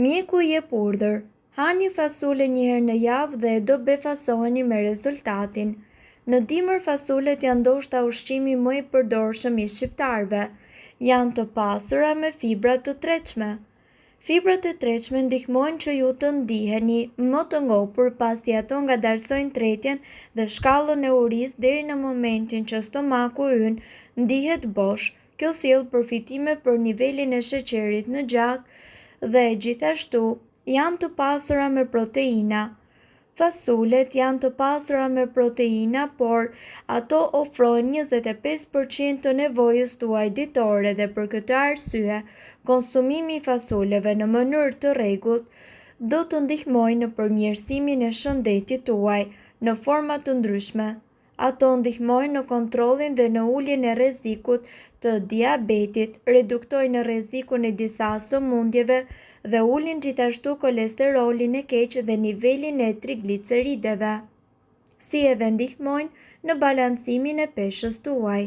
Mjeku i jep urdhër. Hani fasule një herë në javë dhe do befasoheni me rezultatin. Në dimër fasulet janë ndoshta ushqimi më i përdorshëm i shqiptarëve. Janë të pasura me fibra të tretshme. Fibrat e tretshme ndihmojnë që ju të ndiheni më të ngopur pasi ato ngadalsojnë tretjen dhe shkallën e urisë deri në momentin që stomaku ynë ndihet bosh. Kjo sjell përfitime për nivelin e sheqerit në gjak dhe gjithashtu janë të pasura me proteina. Fasulet janë të pasura me proteina, por ato ofrojnë 25% të nevojës tuaj ditore dhe për këtë arsye, konsumimi i fasuleve në mënyrë të rregullt do të ndihmojë në përmirësimin e shëndetit tuaj në forma të ndryshme. Ato ndihmojnë në kontrollin dhe në uljen e rrezikut të diabetit, reduktojnë rrezikun e disa sëmundjeve dhe ulin gjithashtu kolesterolin e keq dhe nivelin e triglicerideve, si edhe ndihmojnë në balancimin e peshës tuaj.